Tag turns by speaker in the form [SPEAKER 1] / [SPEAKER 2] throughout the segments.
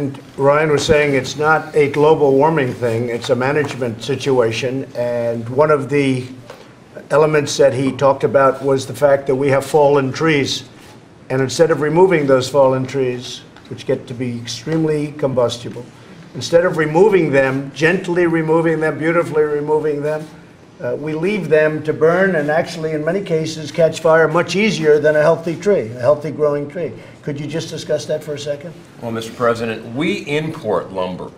[SPEAKER 1] And Ryan was saying it's not a global warming thing, it's a management situation. And one of the elements that he talked about was the fact that we have fallen trees. And instead of removing those fallen trees, which get to be extremely combustible, instead of removing them, gently removing them, beautifully removing them, we leave them to burn and actually, in many cases, catch fire much easier than a healthy tree, a healthy growing tree. Could you just discuss that for a second?
[SPEAKER 2] Well, Mr. President, we import lumber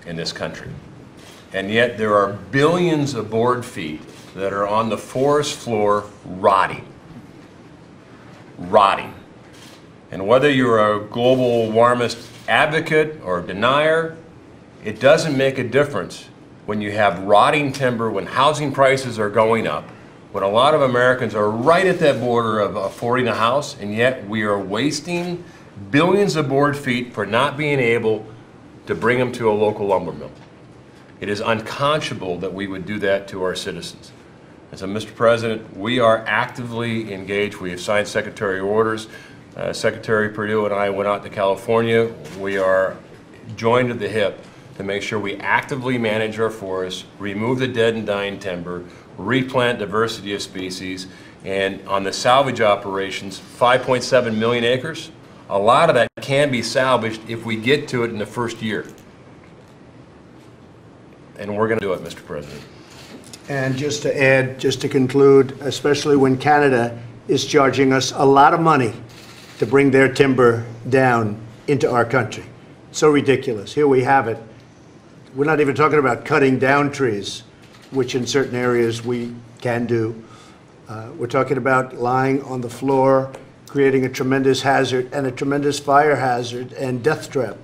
[SPEAKER 2] in this country, and yet there are billions of board feet that are on the forest floor rotting. Rotting. And whether you're a global warmist advocate or denier, it doesn't make a difference when you have rotting timber, when housing prices are going up, when a lot of Americans are right at that border of affording a house, and yet we are wasting billions of board feet for not being able to bring them to a local lumber mill. It is unconscionable that we would do that to our citizens. And so, Mr. President, we are actively engaged. We have signed secretary orders. Secretary Perdue and I went out to California. We are joined at the hip to make sure we actively manage our forests, remove the dead and dying timber, replant diversity of species, and on the salvage operations, 5.7 million acres, a lot of that can be salvaged if we get to it in the first year. And we're going to do it, Mr. President.
[SPEAKER 1] And just to add, just to conclude, especially when Canada is charging us a lot of money to bring their timber down into our country. So ridiculous. Here we have it. We're not even talking about cutting down trees, which in certain areas we can do. We're talking about lying on the floor, creating a tremendous hazard and a tremendous fire hazard and death trap